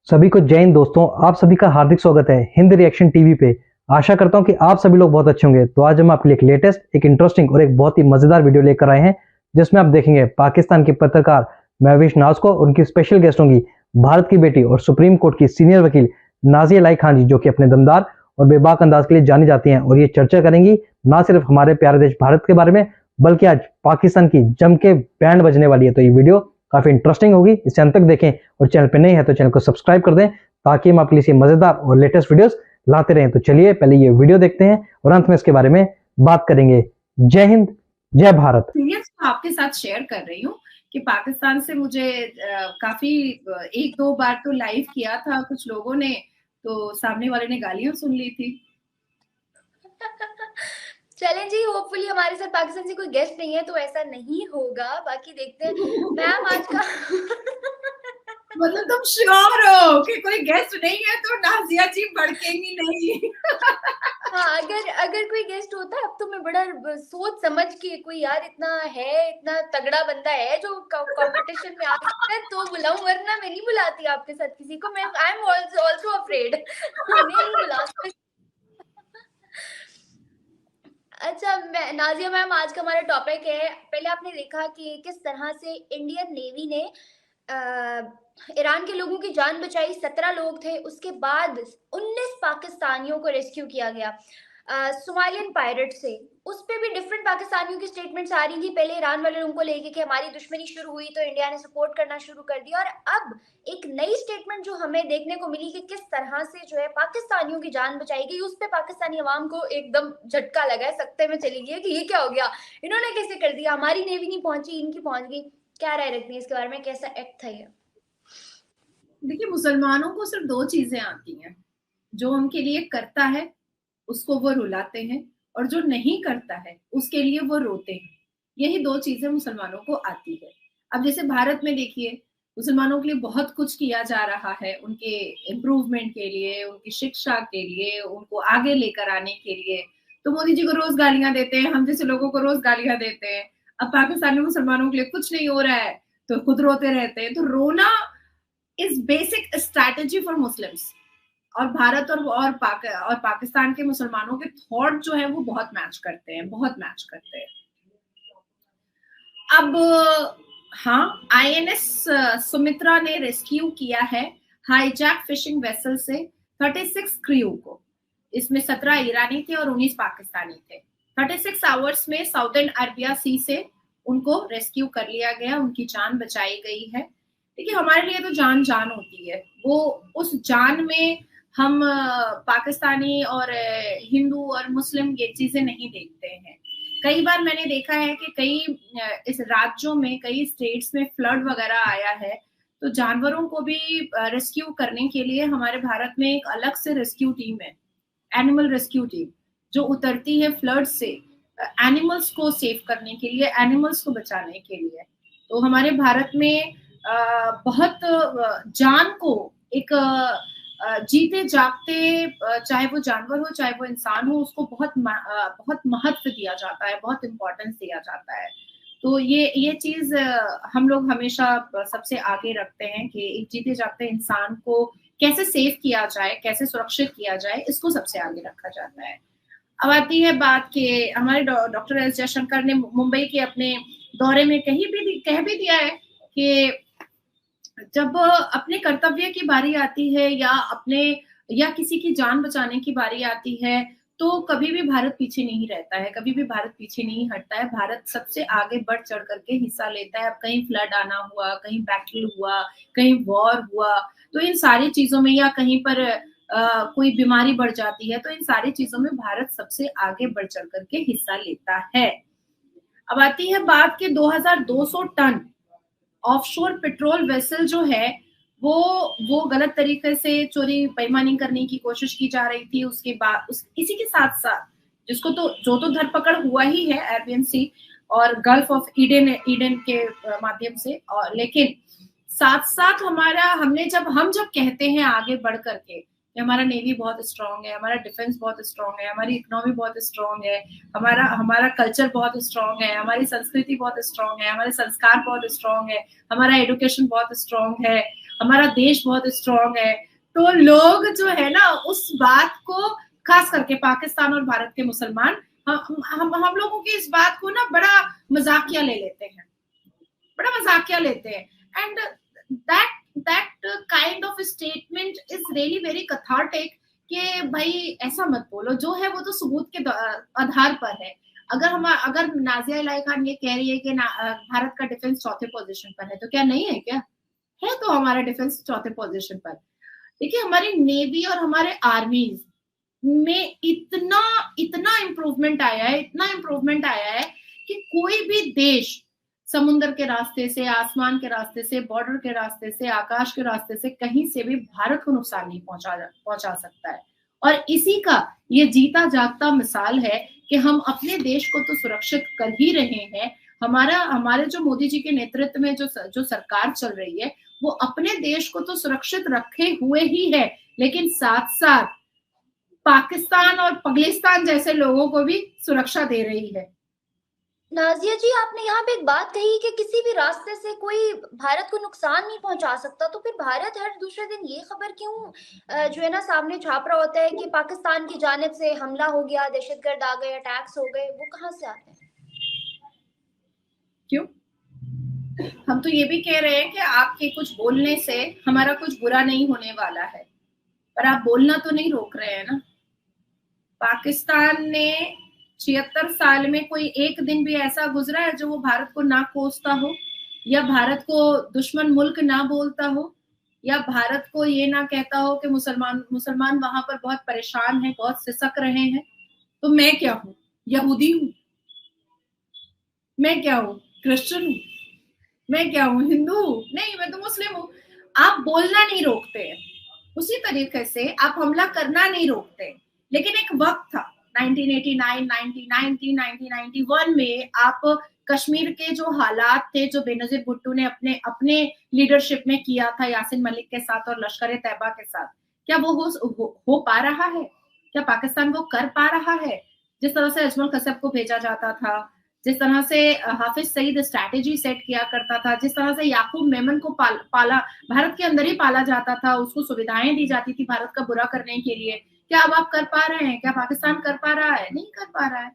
सभी को जय हिंद दोस्तों। आप सभी का हार्दिक स्वागत है हिंद रिएक्शन टीवी पे। आशा करता हूं कि आप सभी लोग बहुत अच्छे होंगे। तो आज हम आपके लिए एक लेटेस्ट, एक इंटरेस्टिंग और एक बहुत ही मजेदार वीडियो लेकर आए हैं, जिसमें आप देखेंगे पाकिस्तान की पत्रकार महविश नाज को, उनकी स्पेशल गेस्ट होंगी भारत की बेटी और सुप्रीम कोर्ट की सीनियर वकील नाजिया लाई खान जी, जो कि अपने दमदार और बेबाक अंदाज के लिए जानी जाती हैं। और ये चर्चा करेंगी ना सिर्फ हमारे प्यारे देश भारत के बारे में, बल्कि आज पाकिस्तान की जम के बैंड बजने वाली है। तो ये वीडियो काफी इंटरेस्टिंग होगी, इसे अंत तक देखें और चैनल पे नए हैं तो चैनल को सब्सक्राइब कर दें, ताकि हम आपके लिए मजेदार और लेटेस्ट वीडियोस लाते रहें। तो चलिए पहले ये वीडियो देखते हैं और अंत में इसके बारे में बात करेंगे। जय हिंद, जय भारत। एक्सपीरियंस आपके साथ शेयर कर रही हूँ कि पाकिस्तान से मुझे काफी एक दो बार तो लाइव किया था कुछ लोगों ने, तो सामने वाले ने गालियां सुन ली थी। चलें जी, होपफुली हमारे साथ पाकिस्तान से कोई गेस्ट नहीं है तो ऐसा नहीं होगा। बाकी देखते हैं मैम आज का मतलब तुम श्योर हो कि कोई गेस्ट नहीं है तो नाजिया जी भड़केंगी नहीं? हाँ, अगर कोई गेस्ट होता अब तो मैं बड़ा सोच समझ के, कोई यार इतना तगड़ा बंदा है जो कंपटीशन में आ सकता है तो बुलाऊं, वरना मैं नहीं बुलाती आपके साथ किसी को। मैं आई एम आल्सो अफ्रेड मैं नहीं बुला सकती। अच्छा, नाजिया मैम, आज का हमारा टॉपिक है, पहले आपने देखा कि किस तरह से इंडियन नेवी ने ईरान के लोगों की जान बचाई। 17 लोग थे, उसके बाद 19 पाकिस्तानियों को रेस्क्यू किया गया सोमालियन पायरेट से। उस पे भी डिफरेंट पाकिस्तानियों की स्टेटमेंट्स आ रही थी। पहले ईरान वाले लोगों को लेके कि हमारी दुश्मनी शुरू हुई तो इंडिया ने सपोर्ट करना शुरू कर दिया, और अब एक नई स्टेटमेंट जो हमें देखने को मिली कि किस तरह से जो है पाकिस्तानियों की जान बचाई गई। उस पे पाकिस्तानी अवाम को एकदम झटका लगा है, सख्ते में चली गई कि ये क्या हो गया, इन्होंने कैसे कर दिया, हमारी नेवी नहीं पहुंची, इनकी पहुंच गई। क्या राय रखती है इसके बारे में, कैसा एक्ट था ये? देखिए, मुसलमानों को सिर्फ दो चीजें आती हैं, जो उनके लिए करता है उसको वो रुलाते हैं, और जो नहीं करता है उसके लिए वो रोते हैं। यही दो चीजें मुसलमानों को आती है। अब जैसे भारत में देखिए, मुसलमानों के लिए बहुत कुछ किया जा रहा है, उनके इम्प्रूवमेंट के लिए, उनकी शिक्षा के लिए, उनको आगे लेकर आने के लिए। तो मोदी जी को रोज गालियां देते हैं, हम जैसे लोगों को रोज गालियां देते हैं। अब पाकिस्तान में मुसलमानों के लिए कुछ नहीं हो रहा है तो खुद रोते रहते हैं। तो रोना is basic strategy for Muslims. और भारत और पाकिस्तान के मुसलमानों के थॉट जो है वो बहुत मैच करते हैं, बहुत मैच करते हैं। अब हाँ, आईएनएस सुमित्रा ने रेस्क्यू किया है हाईजैक फिशिंग वेसल से 36 क्रू को। इसमें 17 ईरानी थे और 19 पाकिस्तानी थे। 36 आवर्स में साउदर्न अरबिया सी से उनको रेस्क्यू कर लिया गया, उनकी जान बचाई गई है। देखिए, हमारे लिए तो जान जान होती है, वो उस जान में हम पाकिस्तानी और हिंदू और मुस्लिम ये चीजें नहीं देखते हैं। कई बार मैंने देखा है कि कई इस राज्यों में, कई स्टेट्स में फ्लड वगैरह आया है, तो जानवरों को भी रेस्क्यू करने के लिए हमारे भारत में एक अलग से रेस्क्यू टीम है, एनिमल रेस्क्यू टीम, जो उतरती है फ्लड से एनिमल्स को सेव करने के लिए, एनिमल्स को बचाने के लिए। तो हमारे भारत में बहुत जान को एक जीते जागते, चाहे वो जानवर हो चाहे वो इंसान हो, उसको बहुत महत्व दिया जाता है, बहुत इम्पोर्टेंस दिया जाता है। तो ये चीज हम लोग हमेशा सबसे आगे रखते हैं कि एक जीते जागते इंसान को कैसे सेव किया जाए, कैसे सुरक्षित किया जाए, इसको सबसे आगे रखा जाता है। अब आती है बात कि हमारे डॉक्टर एस जयशंकर ने मुंबई के अपने दौरे में कह भी दिया है कि जब अपने कर्तव्य की बारी आती है या किसी की जान बचाने की बारी आती है, तो कभी भी भारत पीछे नहीं रहता है, कभी भी भारत पीछे नहीं हटता है। भारत सबसे आगे बढ़ चढ़ करके हिस्सा लेता है। अब कहीं फ्लड आना हुआ, कहीं बैटल हुआ, कहीं वॉर हुआ, तो इन सारी चीजों में, या कहीं पर कोई बीमारी बढ़ जाती है, तो इन सारी चीजों में भारत सबसे आगे बढ़ चढ़ करके हिस्सा लेता है। अब आती है बात कि 2200 टन ऑफशोर पेट्रोल वेसल जो है वो गलत तरीके से चोरी बेईमानी करने की कोशिश की जा रही थी। उसके बाद इसी के साथ साथ जो तो धरपकड़ हुआ ही है अरेबियन सी और गल्फ ऑफ ईडन के माध्यम से, और लेकिन साथ साथ हम जब कहते हैं आगे बढ़ करके हमारा नेवी बहुत स्ट्रांग है, हमारा डिफेंस बहुत स्ट्रांग है, हमारी इकोनॉमी बहुत स्ट्रांग है, हमारा कल्चर बहुत स्ट्रांग है, हमारी संस्कृति बहुत स्ट्रांग है, हमारे संस्कार बहुत स्ट्रांग है, हमारा एजुकेशन बहुत स्ट्रांग है, हमारा देश बहुत स्ट्रांग है। तो लोग जो है ना उस बात को, खास करके पाकिस्तान और भारत के मुसलमान, हम लोगों की इस बात को ना बड़ा मजाकिया ले लेते हैं, बड़ा मजाकिया लेते हैं। And that kind of statement is really very cathartic कि भाई ऐसा मत बोलो, जो है वो तो सबूत के आधार पर है। अगर नाजिया इलाही खान ये कह रही है कि भारत का डिफेंस चौथे पोजीशन पर है, तो क्या नहीं है? क्या है? तो हमारा डिफेंस चौथे पोजीशन पर। देखिए, हमारी नेवी और हमारे आर्मीज में इतना इम्प्रूवमेंट आया है, इतना इम्प्रूवमेंट आया है कि कोई भी देश समुद्र के रास्ते से, आसमान के रास्ते से, बॉर्डर के रास्ते से, आकाश के रास्ते से, कहीं से भी भारत को नुकसान नहीं पहुंचा सकता है। और इसी का ये जीता जागता मिसाल है कि हम अपने देश को तो सुरक्षित कर ही रहे हैं। हमारे जो मोदी जी के नेतृत्व में जो सरकार चल रही है, वो अपने देश को तो सुरक्षित रखे हुए ही है, लेकिन साथ साथ पाकिस्तान और पाकिस्तान जैसे लोगों को भी सुरक्षा दे रही है। नाजिया जी, आपने यहाँ पे एक बात कही कि किसी भी रास्ते से कोई भारत को नुकसान नहीं पहुंचा सकता, तो फिर भारत हर दूसरे दिन ये खबर क्यों जो है ना सामने छाप रहा होता है कि पाकिस्तान की जानिब से हमला हो गया, दहशतगर्द आ गए, अटैक्स हो गए? वो कहाँ से आते हैं? क्यों? हम तो ये भी कह रहे हैं कि आपके कुछ बोलने से हमारा कुछ बुरा नहीं होने वाला है, पर आप बोलना तो नहीं रोक रहे हैं ना। पाकिस्तान ने 76 साल में कोई एक दिन भी ऐसा गुजरा है जो वो भारत को ना कोसता हो, या भारत को दुश्मन मुल्क ना बोलता हो, या भारत को ये ना कहता हो कि मुसलमान वहां पर बहुत परेशान हैं, बहुत सिसक रहे हैं। तो मैं क्या हूँ? यहूदी हूँ? मैं क्या हूँ? क्रिश्चियन हूँ? मैं क्या हूँ? हिंदू हूँ? नहीं, मैं तो मुस्लिम हूँ। आप बोलना नहीं रोकते हैं, उसी तरीके से आप हमला करना नहीं रोकते। लेकिन एक वक्त था 1989, 1990, 1991 में, आप कश्मीर के जो हालात थे, जो बेनजीर भुट्टो ने अपने लीडरशिप में किया था यासीन मलिक के साथ और लश्कर तैयबा के साथ, क्या वो हो पा रहा है? क्या पाकिस्तान वो कर पा रहा है? जिस तरह से अजमल कसब को भेजा जाता था, जिस तरह से हाफिज सईद स्ट्रैटेजी सेट किया करता था, जिस तरह से याकूब मेमन को पाला भारत के अंदर ही पाला जाता था, उसको सुविधाएं दी जाती थी भारत का बुरा करने के लिए, क्या अब आप कर पा रहे हैं? क्या पाकिस्तान कर पा रहा है? नहीं कर पा रहा है,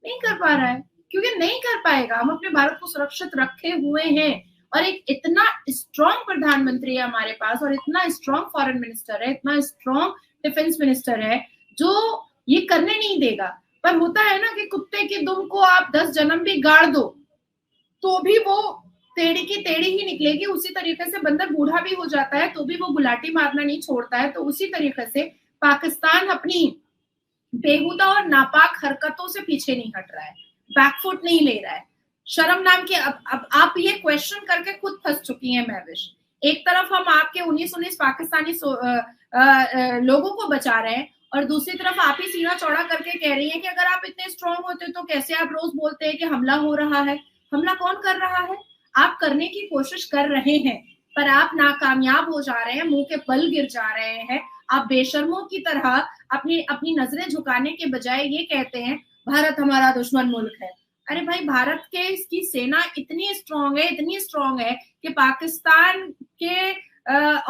नहीं कर पा रहा है, क्योंकि नहीं कर पाएगा। हम अपने भारत को सुरक्षित रखे हुए हैं, और एक इतना स्ट्रॉन्ग प्रधानमंत्री है हमारे पास, और इतना स्ट्रॉन्ग फॉरेन मिनिस्टर है, इतना स्ट्रॉन्ग डिफेंस मिनिस्टर है, जो ये करने नहीं देगा। पर होता है ना कि कुत्ते की दुम को आप 10 जन्म भी गाड़ दो तो भी वो टेढ़ी की टेढ़ी ही निकलेगी। उसी तरीके से बंदर बूढ़ा भी हो जाता है तो भी वो गुलाटी मारना नहीं छोड़ता है। तो उसी तरीके से पाकिस्तान अपनी बेहुदा और नापाक हरकतों से पीछे नहीं हट रहा है, बैकफुट नहीं ले रहा है। शर्म नाम की अब आप ये क्वेश्चन करके खुद फंस चुकी हैं महविश। एक तरफ हम आपके 19 पाकिस्तानी लोगों को बचा रहे हैं, और दूसरी तरफ आप ही सीना चौड़ा करके कह रही हैं कि अगर आप इतने स्ट्रांग होते तो कैसे आप रोज बोलते हैं कि हमला हो रहा है। हमला कौन कर रहा है? आप करने की कोशिश कर रहे हैं, पर आप नाकामयाब हो जा रहे हैं, मुंह के बल गिर जा रहे हैं। आप बेशर्मों की तरह अपनी नजरें झुकाने के बजाय ये कहते हैं भारत हमारा दुश्मन मुल्क है। अरे भाई, भारत के इसकी सेना इतनी स्ट्रांग है कि पाकिस्तान के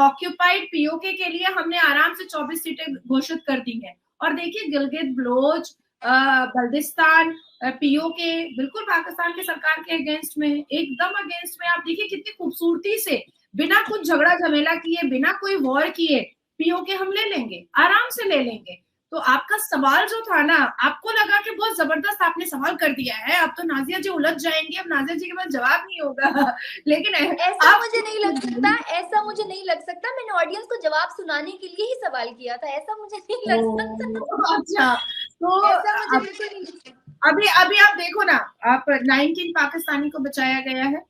ऑक्यूपाइड पीओके के लिए हमने आराम से 24 सीटें घोषित कर दी हैं। और देखिए, गिलगित बलोच, बल्दिस्तान, पीओके बिल्कुल पाकिस्तान की सरकार के अगेंस्ट में, एकदम अगेंस्ट में। आप देखिए कितनी खूबसूरती से, बिना कुछ झगड़ा झमेला किए, बिना कोई वॉर किए पीओके हम ले लेंगे, आराम से ले लेंगे। तो आपका सवाल जो था ना, आपको लगा कि बहुत जबरदस्त आपने सवाल कर दिया है, अब तो नाजिया जी उलझ जाएंगी, अब नाजिया जी के पास जवाब नहीं होगा। लेकिन ऐसा मुझे नहीं लग सकता। मैंने ऑडियंस को जवाब सुनाने के लिए ही सवाल किया था, ऐसा मुझे नहीं लग सकता। अच्छा, तो ऐसा मुझे बिल्कुल नहीं लग सकता। अभी आप देखो ना, आप 19 पाकिस्तानी को बचाया गया है।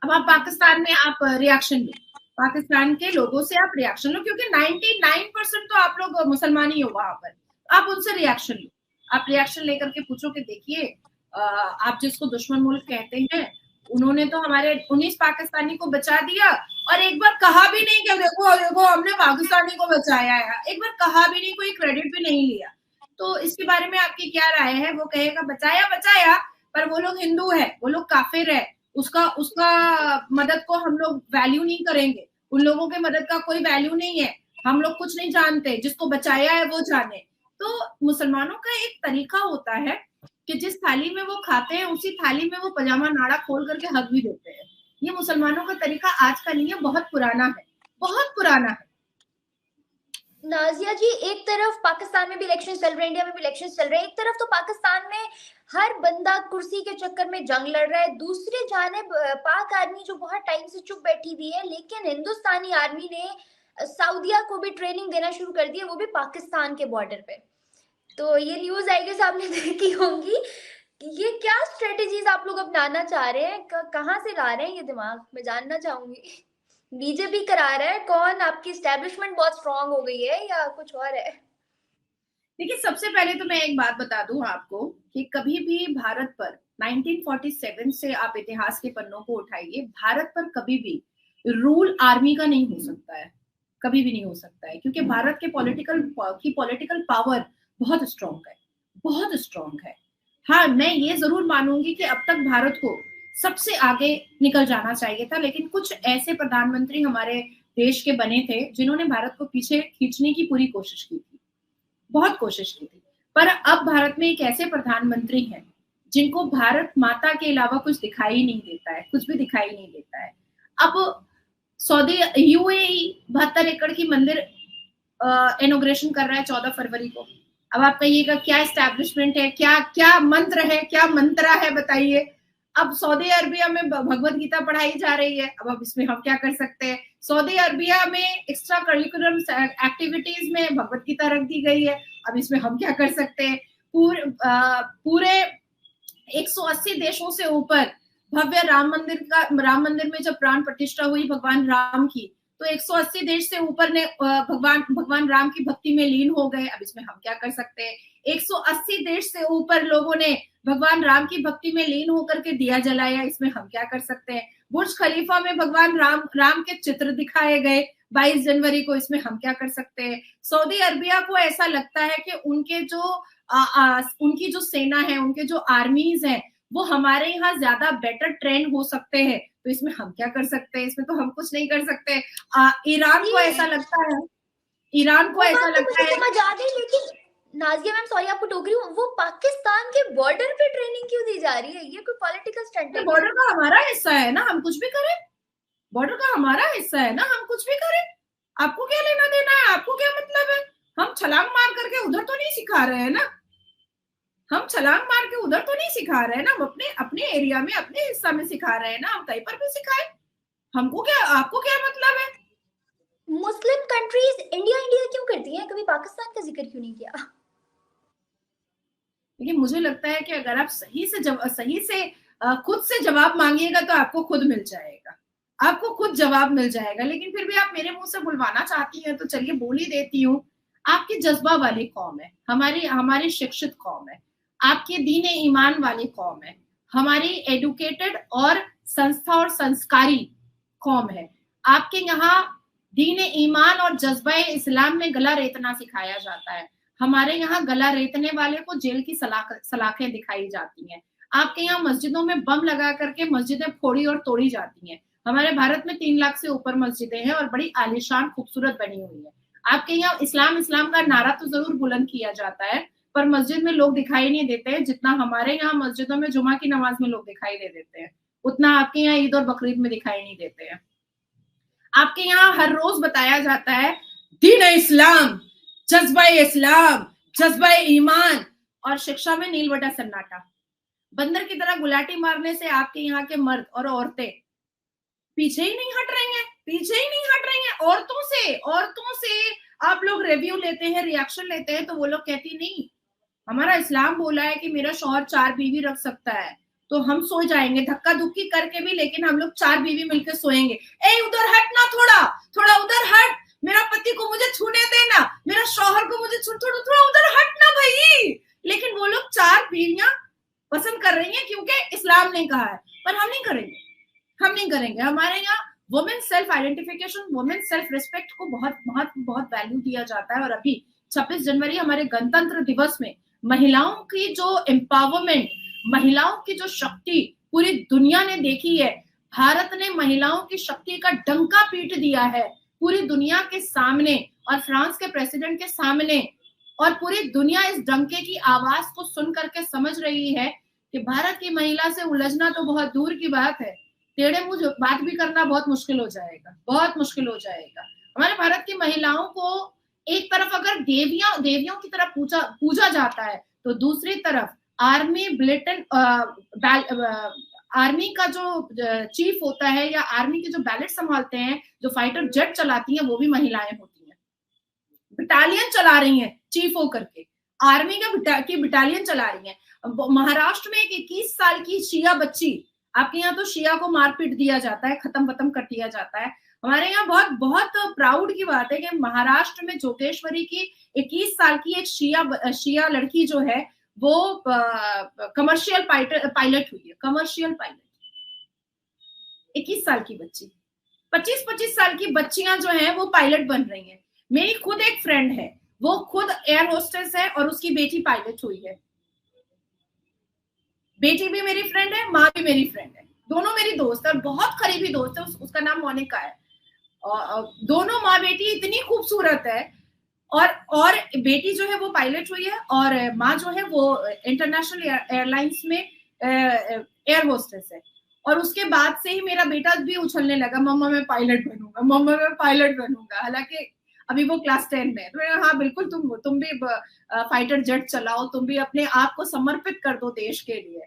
अब आप पाकिस्तान में आप रिएक्शन लो, पाकिस्तान के लोगों से आप रिएक्शन लो, क्योंकि 99% तो आप लोग मुसलमान ही हो वहां पर। आप उनसे रिएक्शन लो, आप रिएक्शन लेकर के पूछो कि देखिए, आप जिसको दुश्मन मुल्क कहते हैं, उन्होंने तो हमारे 19 पाकिस्तानी को बचा दिया, और एक बार कहा भी नहीं कि देखो हमने पाकिस्तानी को बचाया है, एक बार कहा भी नहीं, कोई क्रेडिट भी नहीं लिया। तो इसके बारे में आपकी क्या राय है? वो कहेगा बचाया, पर वो लोग हिंदू है, वो लोग काफिर है, उसका मदद को हम लोग वैल्यू नहीं करेंगे, उन लोगों के मदद का कोई वैल्यू नहीं है, हम लोग कुछ नहीं जानते, जिसको बचाया है वो जाने। तो मुसलमानों का एक तरीका होता है कि जिस थाली में वो खाते हैं उसी थाली में वो पजामा नाड़ा खोल करके हक भी देते हैं। ये मुसलमानों का तरीका आज का नहीं है, बहुत पुराना है, बहुत पुराना है। नाजिया जी, एक तरफ पाकिस्तान में भी इलेक्शन चल रहे हैं, इंडिया में भी इलेक्शन चल रहे हैं, एक तरफ तो पाकिस्तान में हर बंदा कुर्सी के चक्कर में जंग लड़ रहा है, दूसरी जानिब पाक आर्मी जो बहुत टाइम से चुप बैठी हुई है, लेकिन हिंदुस्तानी आर्मी ने सऊदिया को भी ट्रेनिंग देना शुरू कर दी है, वो भी पाकिस्तान के बॉर्डर पे। तो ये न्यूज आई गेस आपने देखी होंगी। ये क्या स्ट्रेटेजीज आप लोग अपनाना चाह रहे हैं, कहाँ से ला रहे हैं ये दिमाग, मैं जानना चाहूंगी। बीजेपी करा रहा है, कौन, आपकी एस्टेब्लिशमेंट बहुत स्ट्रांग हो गई है या कुछ और है? देखिए, सबसे पहले तो मैं एक बात बता दूं आपको कि कभी भी भारत पर 1947 से आप इतिहास के पन्नों को उठाइए, भारत पर कभी भी रूल आर्मी का नहीं हो सकता है, कभी भी नहीं हो सकता है, क्योंकि भारत के पॉलिटिकल पावर बहुत स्ट्रांग है, बहुत स्ट्रांग है। हाँ, मैं ये जरूर मानूंगी कि अब तक भारत को सबसे आगे निकल जाना चाहिए था, लेकिन कुछ ऐसे प्रधानमंत्री हमारे देश के बने थे जिन्होंने भारत को पीछे खींचने की पूरी कोशिश की थी, बहुत कोशिश की थी। पर अब भारत में एक ऐसे प्रधानमंत्री हैं जिनको भारत माता के अलावा कुछ दिखाई नहीं देता है, कुछ भी दिखाई नहीं देता है। अब सऊदी यूएई 72 एकड़ की मंदिर इनॉग्रेशन कर रहा है 14 फरवरी को। अब आप कहिएगा क्या एस्टैब्लिशमेंट है, क्या क्या मंत्र है, क्या मंत्रा है, बताइए। अब सऊदी अरबिया में भगवत गीता पढ़ाई जा रही है, अब इसमें हम क्या कर सकते हैं। सऊदी अरबिया में एक्स्ट्रा करिकुलम एक्टिविटीज में भगवत गीता रख दी गई है, अब इसमें हम क्या कर सकते हैं। पूरे 180 देशों से ऊपर भव्य राम मंदिर में जब प्राण प्रतिष्ठा हुई भगवान राम की, तो 180 देश से ऊपर ने भगवान राम की भक्ति में लीन हो गए, अब इसमें हम क्या कर सकते हैं। 180 देश से ऊपर लोगों ने भगवान राम की भक्ति में लीन होकर के दिया जलाया, इसमें हम क्या कर सकते हैं। बुर्ज खलीफा में भगवान राम के चित्र दिखाए गए 22 जनवरी को, इसमें हम क्या कर सकते हैं। सऊदी अरबिया को ऐसा लगता है कि उनकी जो सेना है, उनके जो आर्मीज हैं, वो हमारे यहाँ ज्यादा बेटर ट्रेन हो सकते हैं, तो इसमें हम क्या कर सकते हैं। इसमें तो हम कुछ नहीं कर सकते। ईरान को ऐसा लगता है, समझ आ गई, लेकिन नाजिया मैम सॉरी आपको टोक रही हूँ, वो पाकिस्तान के बॉर्डर पे ट्रेनिंग क्यों दी जा रही है? ये कोई पॉलिटिकल स्टंट है? बॉर्डर का हमारा हिस्सा है ना, हम कुछ भी करें, बॉर्डर का हमारा हिस्सा है ना, हम कुछ भी करें, आपको क्या लेना देना है, आपको क्या मतलब है। हम छलांग मार करके उधर तो नहीं सिखा रहे हैं ना, हम छलांग मार के उधर तो नहीं सिखा रहे हैं ना, हम अपने एरिया में अपने हिस्सा में सिखा रहे हैं ना, हम कहीं पर भी सिखाए, हमको क्या, आपको क्या मतलब है। मुस्लिम कंट्रीज इंडिया क्यों करती हैं, कभी पाकिस्तान का जिक्र क्यों नहीं किया? लेकिन मुझे लगता है कि अगर आप सही से खुद से जवाब मांगिएगा तो आपको खुद मिल जाएगा, आपको खुद जवाब मिल जाएगा। लेकिन फिर भी आप मेरे मुंह से बुलवाना चाहती हैं, तो चलिए बोल ही देती हूँ। आपकी जज्बा वाली कौम है, हमारी शिक्षित कौम है, आपके दीन ईमान वाली कौम है, हमारी एडुकेटेड और संस्था और संस्कारी कौम है। आपके यहाँ दीन ईमान और जज्बा इस्लाम में गला रेतना सिखाया जाता है, हमारे यहाँ गला रेतने वाले को जेल की सलाखें दिखाई जाती हैं। आपके यहाँ मस्जिदों में बम लगा करके मस्जिदें फोड़ी और तोड़ी जाती हैं। हमारे भारत में 3 लाख से ऊपर मस्जिदें हैं और बड़ी आलीशान खूबसूरत बनी हुई है। आपके यहाँ इस्लाम का नारा तो जरूर बुलंद किया जाता है, पर मस्जिद में लोग दिखाई नहीं देते हैं जितना हमारे यहाँ मस्जिदों में जुमा की नमाज में लोग दिखाई दे देते हैं, उतना आपके यहाँ ईद और बकरीद में दिखाई नहीं देते हैं। आपके यहाँ हर रोज बताया जाता है दीन इस्लाम, जज्बा इस्लाम, जज्बा ईमान, और शिक्षा में नील बटा सन्नाटा। बंदर की तरह गुलाटी मारने से आपके यहाँ के मर्द और औरतें पीछे ही नहीं हट रही हैं, पीछे ही नहीं हट रही हैं। औरतों से आप लोग रिव्यू लेते हैं, रिएक्शन लेते हैं, तो वो लोग कहती नहीं, हमारा इस्लाम बोला है कि मेरा शौहर 4 बीवी रख सकता है, तो हम सो जाएंगे धक्का धुक्की करके भी, लेकिन हम लोग 4 बीवी मिलकर सोएंगे। ए उधर हट ना, थोड़ा उधर हट, मेरा पति को मुझे छूने देना, मेरा शौहर को मुझे थोड़ा उधर हट ना भाई। लेकिन वो लोग 4 बीवियां पसंद कर रही हैं क्योंकि इस्लाम ने कहा है, पर हम नहीं करेंगे। हमारे यहाँ women self identification, women self respect को बहुत वैल्यू दिया जाता है। और अभी 26 जनवरी हमारे गणतंत्र दिवस में महिलाओं की जो एम्पावरमेंट, महिलाओं की जो शक्ति पूरी दुनिया ने देखी है। भारत ने महिलाओं की शक्ति का डंका पीट दिया है पूरी दुनिया के सामने और फ्रांस के प्रेसिडेंट के सामने, और पूरी दुनिया इस डंके की आवाज को सुन करके समझ रही है कि भारत की महिला से उलझना तो बहुत दूर की बात है, टेढ़े मुंह बात भी करना बहुत मुश्किल हो जाएगा, बहुत मुश्किल हो जाएगा। हमारे भारत की महिलाओं को एक तरफ अगर देवियों की तरफ पूजा जाता है, तो दूसरी तरफ आर्मी आर्मी का जो चीफ होता है या आर्मी के जो बैलेट संभालते हैं, जो फाइटर जेट चलाती हैं, वो भी महिलाएं होती हैं। बटालियन चला रही हैं चीफ होकर के, आर्मी की बटालियन चला रही हैं। महाराष्ट्र में एक 21 साल की शिया बच्ची, आपके यहाँ तो शिया को मारपीट दिया जाता है, खत्म कर दिया जाता है, हमारे यहाँ बहुत बहुत प्राउड की बात है कि महाराष्ट्र में जोगेश्वरी की 21 साल की एक शिया लड़की जो है वो कमर्शियल पायलट हुई है, कमर्शियल पायलट। 21 साल की बच्ची, 25 साल की बच्चियां जो हैं वो पायलट बन रही हैं। मेरी खुद एक फ्रेंड है, वो खुद एयर होस्टेस है और उसकी बेटी पायलट हुई है। बेटी भी मेरी फ्रेंड है, माँ भी मेरी फ्रेंड है, दोनों मेरी दोस्त है और बहुत करीबी दोस्त है। उसका नाम मोनिका है। दोनों माँ बेटी इतनी खूबसूरत है, और बेटी जो है वो पायलट हुई है और माँ जो है वो इंटरनेशनल एयरलाइंस में एयर होस्टेस है। और उसके बाद से ही मेरा बेटा भी उछलने लगा, मम्मा मैं पायलट बनूंगा, मम्मा मैं पायलट बनूंगा। हालांकि अभी वो क्लास 10 में। तो हाँ बिल्कुल, तुम भी फाइटर जेट चलाओ, तुम भी अपने आप को समर्पित कर दो देश के लिए।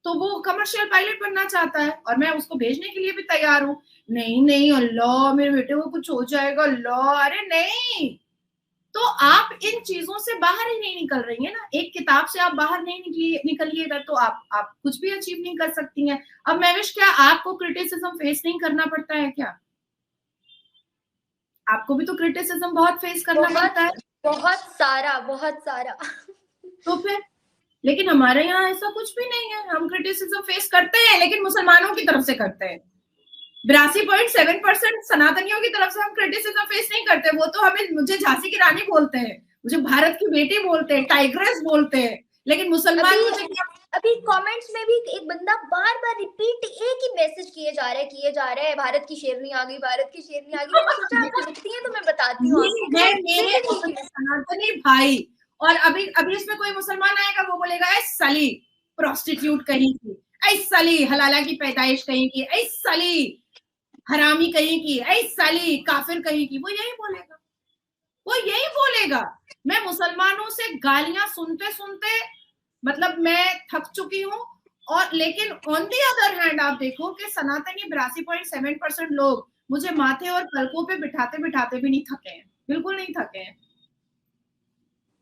तो वो कमर्शियल पायलट बनना चाहता है और मैं उसको भेजने के लिए भी तैयार हूँ। नहीं अल्लाह मेरे बेटे को कुछ हो जाएगा, अल्लाह, अरे नहीं। तो आप इन चीजों से बाहर ही नहीं निकल रही है ना, एक किताब से आप बाहर नहीं निकलिएगा तो आप कुछ भी अचीव नहीं कर सकती हैं। अब महविश, क्या आपको क्रिटिसिज्म फेस नहीं करना पड़ता है क्या? आपको भी तो क्रिटिसिज्म बहुत फेस करना पड़ता है। बहुत सारा तो फिर, लेकिन हमारे यहाँ ऐसा कुछ भी नहीं है। हम क्रिटिसिज्म फेस करते हैं, लेकिन मुसलमानों की तरफ से करते हैं। 82.7% सनातनियों की तरफ से हम क्रिटिसिज्म फेस नहीं करते। वो तो मुझे झांसी की रानी बोलते हैं, मुझे भारत की बेटी बोलते हैं, टाइग्रेस बोलते हैं, लेकिन मुसलमान मुझे अभी कमेंट्स में भी एक बंदा बार बार रिपीट एक ही मैसेज किए जा रहा है, भारत की शेरनी आ गई, भारत की शेरनी आ गई। मैंने सोचा आप लिखती हैं तो मैं बताती हूँ। मेरे सनातनी भाई, और अभी इसमें कोई मुसलमान आएगा, वो बोलेगा ऐ साली प्रोस्टिट्यूट कहीं की, ऐ साली हलाला की पैदाइश कहीं की, ऐ साली हरामी कहीं की, ऐ साली काफिर कहीं की, वो यही बोलेगा। मैं मुसलमानों से गालियां सुनते सुनते मतलब मैं थक चुकी हूँ। और लेकिन ऑन दी अदर हैंड आप देखो कि सनातनी 82.7% लोग मुझे माथे और पलकों पे बिठाते भी नहीं थके हैं, बिल्कुल नहीं थके हैं।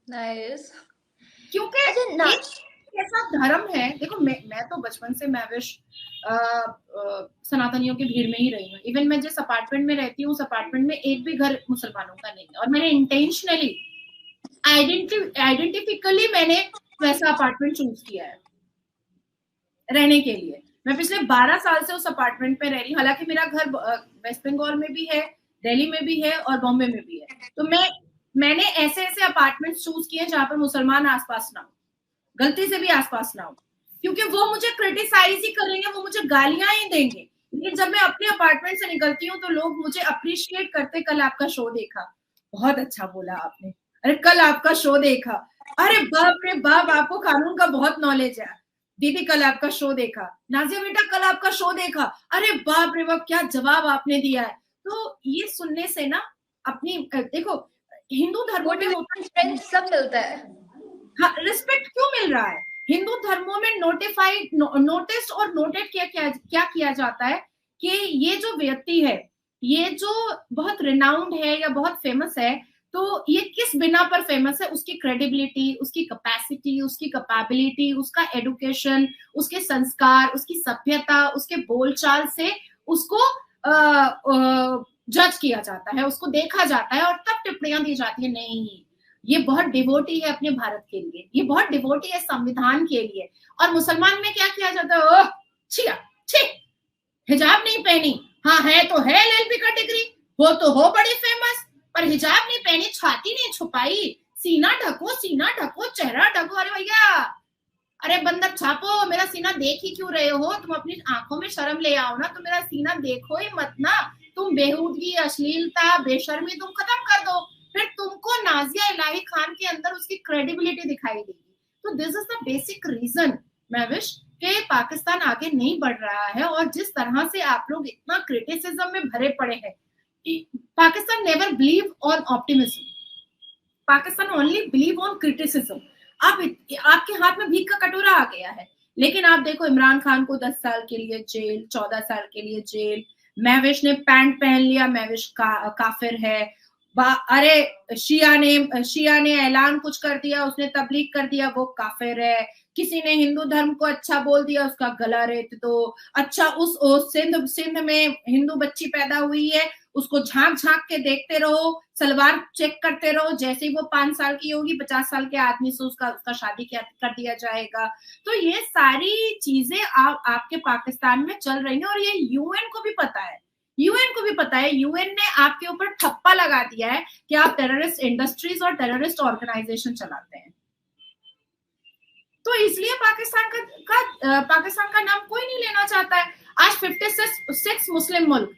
नाइस। क्योंकि ऐसा धर्म है। देखो मैं तो बचपन से महविश सनातनियों की भीड़ में ही रही हूँ। इवन मैं जिस अपार्टमेंट में रहती हूँ, उस अपार्टमेंट में एक भी घर मुसलमानों का नहीं है, और मैंने इंटेंशनली आइडेंटिफिकली मैंने वैसा अपार्टमेंट चूज किया है रहने के लिए। मैं पिछले 12 साल से उस अपार्टमेंट में रह रही हूँ। हालांकि मेरा घर वेस्ट बंगाल में भी है, दिल्ली में भी है और बॉम्बे में भी है। तो मैंने ऐसे अपार्टमेंट चूज किए जहां पर मुसलमान आसपास ना हो, गलती से भी आसपास ना हो, क्योंकि वो मुझे क्रिटिसाइज ही करेंगे, वो मुझे गालियां ही देंगे। लेकिन जब मैं अपने अपार्टमेंट से निकलती हूँ तो लोग मुझे अप्रिशिएट करते। कल आपका शो देखा, बहुत अच्छा बोला आपने, अरे कल आपका शो देखा, अरे बाप रे बाप, आपको कानून का बहुत नॉलेज है दीदी, कल आपका शो देखा, नाजिया बेटा कल आपका शो देखा, अरे बाप रे बाप क्या जवाब आपने दिया है। तो ये सुनने से ना अपनी देखो हिंदू धर्मों में होता सब मिलता है। हाँ, रिस्पेक्ट क्यों मिल रहा है? हिंदू धर्मों में नोटिस और नोटेड क्या किया जाता है कि ये जो व्यक्ति है, ये जो बहुत रिनाउंड है या बहुत फेमस है, तो ये किस बिना पर फेमस है? उसकी क्रेडिबिलिटी, उसकी कैपेसिटी, उसकी कैपेबिलिटी, उसका एडुकेशन, उसके संस्कार, उसकी सभ्यता, उसके बोलचाल से उसको जज किया जाता है, उसको देखा जाता है और तब टिप्पणियां दी जाती है। नहीं, ये बहुत डिवोटी है अपने भारत के लिए, ये बहुत डिवोटी है संविधान के लिए। और मुसलमान में क्या किया जाता है? ओह छिया छी, हिजाब नहीं पहनी, हाँ है तो है एलएलबी का डिग्री, हो तो हो बड़ी फेमस, पर हिजाब नहीं पहनी, छाती नहीं छुपाई, सीना ढको, चेहरा ढको। अरे भैया अरे बंदर छापो, मेरा सीना देख ही क्यों रहे हो? तुम अपनी आंखों में शर्म ले आओ ना, तो मेरा सीना देखो ही मत ना। तुम बेहूदगी, अश्लीलता, बेशर्मी तुम खत्म कर दो, फिर तुमको नाजिया इलाही खान के अंदर उसकी क्रेडिबिलिटी दिखाई देगी। तो this is the basic reason Mahvish कि पाकिस्तान आगे नहीं बढ़ रहा है, और जिस तरह से आप लोग इतना क्रिटिसिज्म में भरे पड़े हैं। Pakistan never believe on optimism, Pakistan only believe on criticism. आपके हाथ में भीख का कटोरा आ गया है, लेकिन आप देखो इमरान खान को 10 साल के लिए जेल, 14 साल के लिए जेल। महविश ने पैंट पहन लिया, महविश काफिर है। अरे शिया ने ऐलान कुछ कर दिया, उसने तबलीग कर दिया, वो काफिर है। किसी ने हिंदू धर्म को अच्छा बोल दिया, उसका गला रेत दो। अच्छा, उस सिंध में हिंदू बच्ची पैदा हुई है, उसको झांक झांक के देखते रहो, सलवार चेक करते रहो, जैसे ही वो 5 साल की होगी 50 साल के आदमी से उसका शादी कर दिया जाएगा। तो ये सारी चीजें आपके पाकिस्तान में चल रही हैं, और ये यूएन को भी पता है। यूएन को भी पता है, यूएन ने आपके ऊपर ठप्पा लगा दिया है कि आप टेररिस्ट इंडस्ट्रीज और टेररिस्ट ऑर्गेनाइजेशन चलाते हैं। तो इसलिए पाकिस्तान का नाम कोई नहीं लेना चाहता है। आज 56 मुस्लिम मुल्क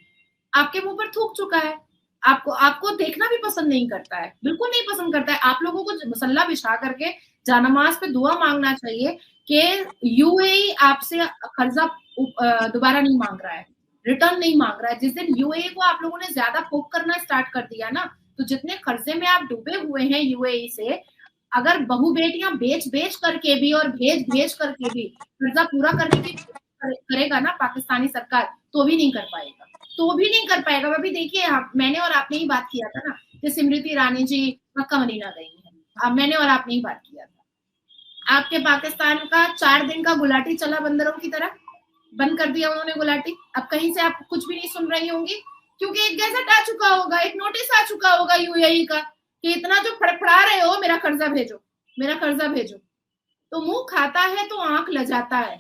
आपके मुंह पर थूक चुका है, आपको देखना भी पसंद नहीं करता है, बिल्कुल नहीं पसंद करता है। आप लोगों को मसल्ला बिछा करके जानमाज पे दुआ मांगना चाहिए कि यूएई आपसे कर्जा दोबारा नहीं मांग रहा है, रिटर्न नहीं मांग रहा है। जिस दिन यूएई को आप लोगों ने ज्यादा पोक करना स्टार्ट कर दिया ना, तो जितने कर्जे में आप डूबे हुए हैं यूएई से, अगर बहु बेटियां बेच करके भी और भेज करके भी कर्जा पूरा करने की करेगा ना पाकिस्तानी सरकार, तो भी नहीं कर पाएगा, तो भी नहीं कर पाएगा। अभी देखिए, मैंने और आपने ही बात किया था ना कि स्मृति ईरानी जी मक्का मदीना गई हैं, अब मैंने और आपने ही बात किया था। आपके पाकिस्तान का 4 दिन का गुलाटी चला बंदरों की तरह, बंद कर दिया उन्होंने गुलाटी। अब कहीं से आप कुछ भी नहीं सुन रही होंगी, क्योंकि एक गैजेट आ चुका होगा, एक नोटिस आ चुका होगा यूएई का कि इतना जो फड़फड़ा रहे हो, मेरा कर्जा भेजो, मेरा कर्जा भेजो। तो मुंह खाता है तो आंख लजाता है,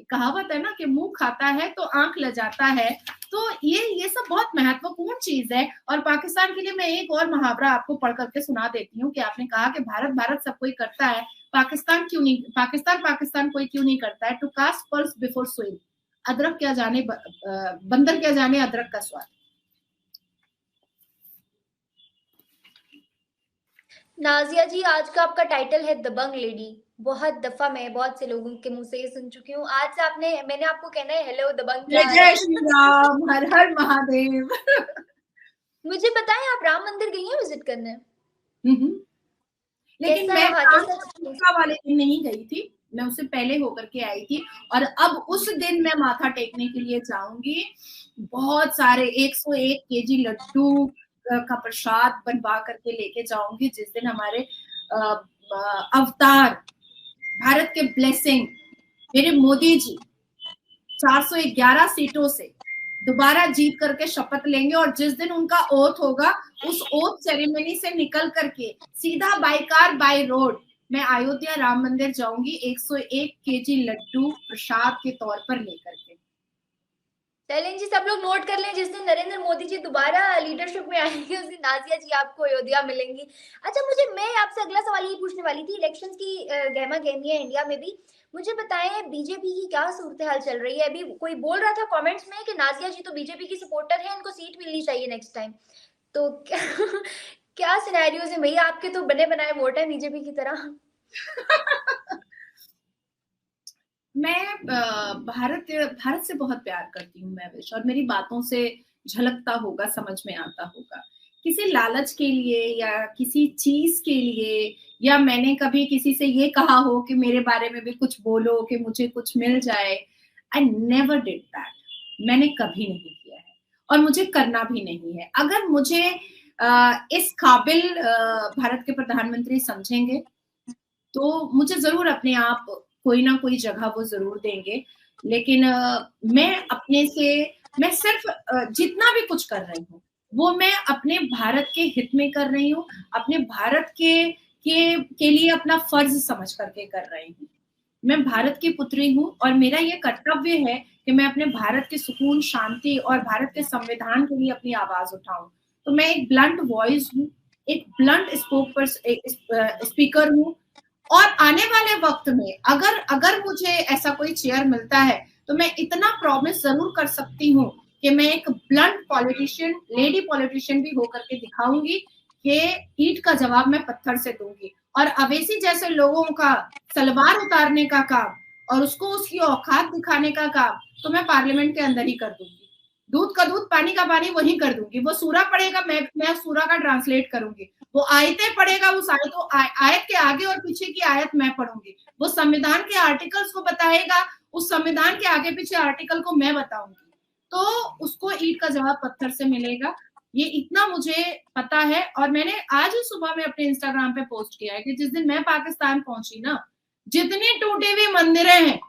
कहावत है ना कि मुंह खाता है तो आंख लजाता है। तो ये सब बहुत महत्वपूर्ण चीज है। और पाकिस्तान के लिए मैं एक और मुहावरा आपको पढ़ करके सुना देती हूँ कि आपने कहा कि भारत सब कोई करता है, पाकिस्तान क्यों नहीं, पाकिस्तान कोई क्यों नहीं करता है। To cast pearls before swine, अदरक क्या जाने बंदर क्या जाने अदरक का स्वाद। नाजिया जी, आज का आपका टाइटल है दबंग लेडी। बहुत दफा मैं बहुत से लोगों के मुंह से ये सुन चुकी हूँ। आज से मैंने आपको कहना है हेलो दबंग, जय श्री राम, हर हर महादेव। मुझे बताएं, आप राम मंदिर गई हैं विजिट करने? लेकिन मैं वाले दिन नहीं गई थी, मैं उससे पहले होकर के आई थी, और अब उस दिन मैं माथा टेकने के लिए जाऊंगी। बहुत सारे 101 केजी लड्डू का प्रसाद बनवा करके लेके जाऊंगी, जिस दिन हमारे अवतार भारत के ब्लेसिंग मेरे मोदी जी 411 सीटों से दोबारा जीत करके शपथ लेंगे, और जिस दिन उनका ओथ होगा, उस ओथ सेरेमनी से निकल करके सीधा बाय कार बाय रोड मैं अयोध्या राम मंदिर जाऊंगी, 101 केजी लड्डू प्रसाद के तौर पर लेकर के। चलें जी, सब लोग नोट कर लें, जिस दिन नरेंद्र मोदी जी दोबारा लीडरशिप में आएंगे उस दिन नाजिया जी आपको अयोध्या मिलेंगी। अच्छा, मैं आपसे अगला सवाल ये पूछने वाली थी, इलेक्शंस की गहमा गहमी है इंडिया में भी। मुझे बताएं, बीजेपी की क्या सूरत हाल चल रही है? अभी कोई बोल रहा था कमेंट्स में कि नाजिया जी तो बीजेपी की सपोर्टर है, इनको सीट मिलनी चाहिए नेक्स्ट टाइम। तो क्या सिनेरियोज है भैया? आपके तो बने बनाए वोट है बीजेपी की तरह। मैं भारत से बहुत प्यार करती हूँ महविश, और मेरी बातों से झलकता होगा, समझ में आता होगा। किसी लालच के लिए या किसी चीज के लिए, या मैंने कभी किसी से ये कहा हो कि मेरे बारे में भी कुछ बोलो कि मुझे कुछ मिल जाए, आई नेवर डिड दैट। मैंने कभी नहीं किया है, और मुझे करना भी नहीं है। अगर मुझे इस काबिल भारत के प्रधानमंत्री समझेंगे तो मुझे जरूर अपने आप कोई ना कोई जगह वो जरूर देंगे। लेकिन मैं सिर्फ जितना भी कुछ कर रही हूँ वो मैं अपने भारत के हित में कर रही हूँ, अपने भारत के लिए अपना फर्ज समझ करके कर रही हूँ। मैं भारत की पुत्री हूँ, और मेरा ये कर्तव्य है कि मैं अपने भारत के सुकून, शांति और भारत के संविधान के लिए अपनी आवाज उठाऊं। तो मैं एक ब्लंट वॉइस हूँ, एक ब्लंट स्पीकर हूँ, और आने वाले वक्त में अगर अगर मुझे ऐसा कोई चेयर मिलता है तो मैं इतना प्रॉमिस जरूर कर सकती हूँ कि मैं एक ब्लंट पॉलिटिशियन, लेडी पॉलिटिशियन भी होकर के दिखाऊंगी कि ईंट का जवाब मैं पत्थर से दूंगी। और अवेसी जैसे लोगों का सलवार उतारने का काम और उसको उसकी औकात दिखाने का काम तो मैं पार्लियामेंट के अंदर ही कर दूंगी। दूध का दूध, पानी का पानी वही कर दूंगी। वो सूरा पढ़ेगा, मैं सूरा का ट्रांसलेट करूंगी। वो आयतें पढ़ेगा, उस आयत के आगे और पीछे की आयत मैं पढ़ूंगी। वो संविधान के आर्टिकल्स को बताएगा, उस संविधान के आगे पीछे आर्टिकल को मैं बताऊंगी। तो उसको ईंट का जवाब पत्थर से मिलेगा, ये इतना मुझे पता है। और मैंने आज ही सुबह में अपने इंस्टाग्राम पे पोस्ट किया है कि जिस दिन मैं पाकिस्तान पहुंची ना, जितनी टूटी हुई मंदिरें हैं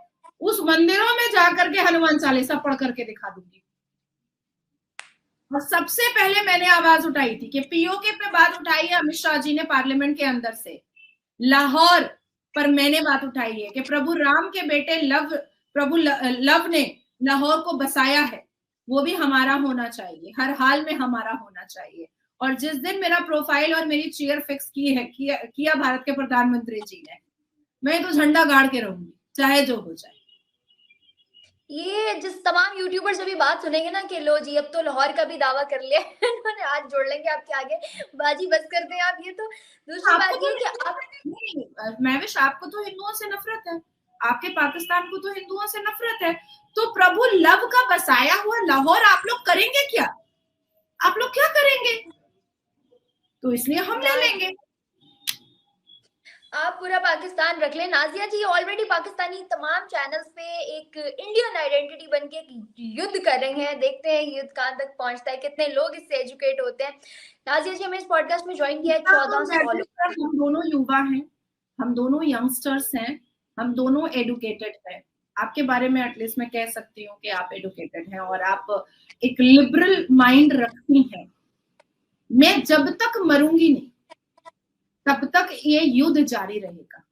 उस मंदिरों में जाकर के हनुमान चालीसा पढ़ करके दिखा दूंगी। और सबसे पहले मैंने आवाज उठाई थी कि पीओके पे बात उठाई है अमित शाह जी ने पार्लियामेंट के अंदर से, लाहौर पर मैंने बात उठाई है कि प्रभु राम के बेटे प्रभु लव ने लाहौर को बसाया है, वो भी हमारा होना चाहिए, हर हाल में हमारा होना चाहिए। और जिस दिन मेरा प्रोफाइल और मेरी चेयर फिक्स की है किया भारत के प्रधानमंत्री जी ने, मैं तो झंडा गाड़ के रहूंगी चाहे जो हो जाए। ये जिस तमाम यूट्यूबर्स अभी बात सुनेंगे ना कि लो जी अब तो लाहौर का भी दावा कर लिया इन्होंने, हाथ जोड़ लेंगे आपके आगे, बाजी बस कर दें आप। ये तो दूसरी बात ये कि आप नहीं, महविश आपको तो हिंदुओं से नफरत है, आपके पाकिस्तान को तो हिंदुओं से नफरत है, तो प्रभु लव का बसाया हुआ लाहौर आप लोग करेंगे क्या? आप लोग क्या करेंगे? तो इसलिए हम ले लेंगे। आप पूरा पाकिस्तान रख लें। नाजिया जी ऑलरेडी पाकिस्तानी तमाम चैनल्स पे एक इंडियन आइडेंटिटी बन के युद्ध कर रहे हैं। देखते हैं युद्ध कहाँ तक पहुंचता है, कितने लोग इससे एजुकेट होते हैं। नाजिया जी हमें इस पॉडकास्ट में ज्वाइन किया है 14 साल। हम दोनों युवा हैं, हम दोनों यंगस्टर्स हैं, हम दोनों एडुकेटेड हैं। आपके बारे में एटलीस्ट मैं कह सकती हूँ कि आप एडुकेटेड हैं और आप एक लिबरल माइंड रखती हैं। मैं जब तक मरूंगी नहीं तब तक ये युद्ध जारी रहेगा।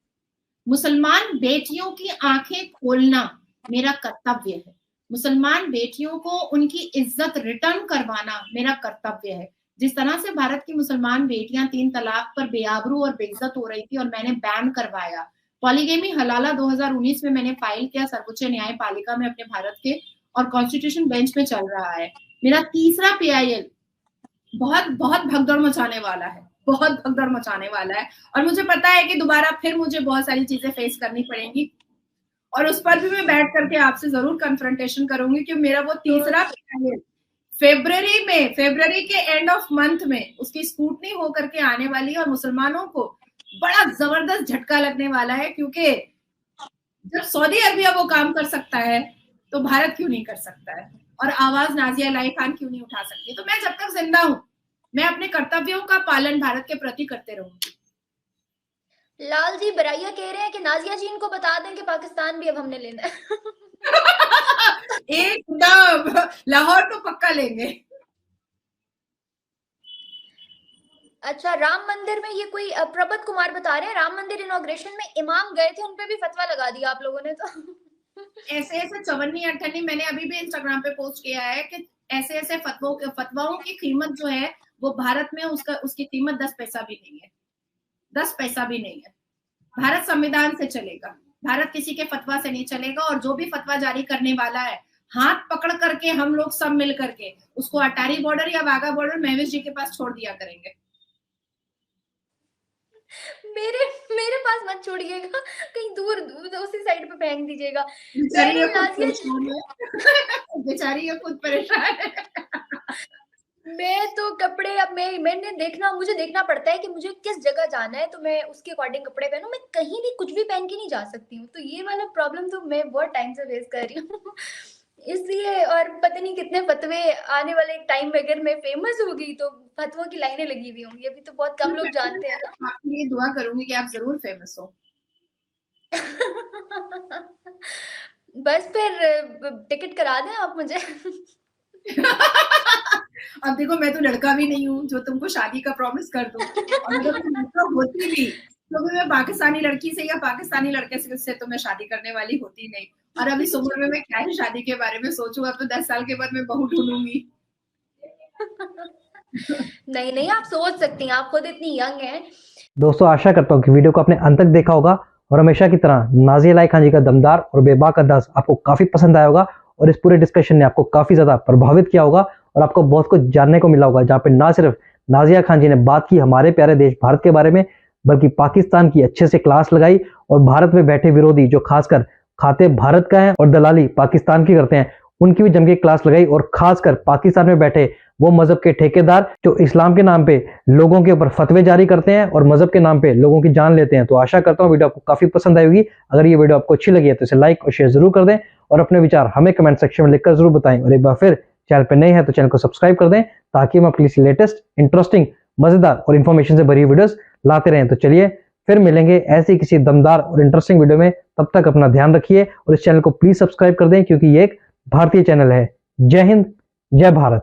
मुसलमान बेटियों की आंखें खोलना मेरा कर्तव्य है, मुसलमान बेटियों को उनकी इज्जत रिटर्न करवाना मेरा कर्तव्य है। जिस तरह से भारत की मुसलमान बेटियां 3 तलाक पर बेआबरू और बेइज्जत हो रही थी और मैंने बैन करवाया, पॉलीगेमी हलाला 2019 में मैंने फाइल किया सर्वोच्च न्यायपालिका में अपने भारत के, और कॉन्स्टिट्यूशन बेंच में चल रहा है। मेरा तीसरा पीआईएल बहुत बहुत भगदड़ मचाने वाला है, बहुत भगदड़ मचाने वाला है। और मुझे पता है कि दोबारा फिर मुझे बहुत सारी चीजें फेस करनी पड़ेंगी और उस पर भी मैं बैठ करके आपसे जरूर कन्फ्रंटेशन करूंगी कि मेरा वो तीसरा फरवरी के एंड ऑफ मंथ में उसकी स्कूटनी होकर के आने वाली है और मुसलमानों को बड़ा जबरदस्त झटका लगने वाला है। क्योंकि जब सऊदी अरबिया वो काम कर सकता है तो भारत क्यों नहीं कर सकता है, और आवाज नाजिया इलाही खान क्यों नहीं उठा सकती? तो मैं जब तक जिंदा हूं मैं अपने कर्तव्यों का पालन भारत के प्रति करते रहूंगी। लाल जी बराइया कह रहे हैं कि नाजिया जी इनको बता दें कि पाकिस्तान भी अब हमने लेना है एकदम लाहौर तो पक्का लेंगे। अच्छा, राम मंदिर में ये कोई प्रबत कुमार बता रहे हैं राम मंदिर इनॉग्रेशन में इमाम गए थे, उनपे भी फतवा लगा दिया आप लोगों ने। तो ऐसे ऐसे चवन्नी अठन्नी मैंने अभी भी इंस्टाग्राम पे पोस्ट किया है कि ऐसे ऐसे फतवाओं की कीमत जो है वो भारत में उसकी कीमत 10 पैसा भी नहीं है, 10 पैसा भी नहीं है। भारत संविधान से चलेगा, भारत किसी के फतवा से नहीं चलेगा। और जो भी फतवा जारी करने वाला है हाथ पकड़ करके हम लोग सब मिल करके उसको अटारी बॉर्डर या वाघा बॉर्डर महविश जी के पास छोड़ दिया करेंगे। मेरे पास मत छोड़िएगा, कहीं दूर उसी साइड पे फेंक दीजिएगा। बेचारी ये खुद परेशान है। मैं तो कपड़े अब मुझे देखना पड़ता है कि मुझे किस जगह जाना है तो मैं उसके अकॉर्डिंग कपड़े पहनूं। मैं कहीं भी कुछ भी पहन के नहीं जा सकती हूँ, तो ये वाला प्रॉब्लम तो मैं बहुत टाइम से फेस कर रही हूँ इसलिए। और पता नहीं कितने फतवे आने वाले एक टाइम में अगर मैं फेमस हो गई तो फतवों की लाइनें लगी हुई होंगी, अभी तो बहुत कम लोग जानते हैं ना। आपके लिए दुआ करूंगी कि आप जरूर फेमस हो। बस फिर टिकट करा दें आप मुझे अब देखो मैं तो लड़का भी नहीं हूँ जो तुमको शादी का प्रॉमिस कर दूं, और अगर तुम होती भी तो मैं पाकिस्तानी लड़की से या पाकिस्तानी लड़के से तो मैं शादी करने वाली होती नहीं। और अभी इस उम्र में मैं क्या ही शादी के बारे में सोचूं, अब तो 10 साल के बाद मैं बहू ढूंढूंगी। नहीं आप सोच सकती हैं, आप खुद इतनी यंग हैं। दोस्तों आशा करता हूँ कि वीडियो को आपने अंत तक देखा होगा और हमेशा की तरह नाज़िया इलाही खान जी का दमदार और बेबाक अंदाज आपको काफी पसंद आया होगा और इस पूरे डिस्कशन ने आपको काफी ज्यादा प्रभावित किया होगा और आपको बहुत कुछ जानने को मिला होगा, जहाँ पे ना सिर्फ नाज़िया खान जी ने बात की हमारे प्यारे देश भारत के बारे में, बल्कि पाकिस्तान की अच्छे से क्लास लगाई और भारत में बैठे विरोधी जो खासकर खाते भारत का है और दलाली पाकिस्तान की करते हैं, उनकी भी जम के क्लास लगाई। और खासकर पाकिस्तान में बैठे वो मजहब के ठेकेदार जो इस्लाम के नाम पे लोगों के ऊपर फतवे जारी करते हैं और मजहब के नाम पे लोगों की जान लेते हैं। तो आशा करता हूँ वीडियो आपको काफी पसंद आई होगी। अगर ये वीडियो आपको अच्छी लगी है तो इसे लाइक और शेयर जरूर कर दें और अपने विचार हमें कमेंट सेक्शन में लिखकर जरूर बताएं। और एक बार फिर चैनल पे नए हैं तो चैनल को सब्सक्राइब कर दें ताकि हम अपनी लेटेस्ट इंटरेस्टिंग मजेदार और इन्फॉर्मेशन से भरी वीडियोस लाते रहें। तो चलिए फिर मिलेंगे ऐसी किसी दमदार और इंटरेस्टिंग वीडियो में। तब तक अपना ध्यान रखिए और इस चैनल को प्लीज सब्सक्राइब कर दें क्योंकि ये एक भारतीय चैनल है। जय हिंद, जय भारत।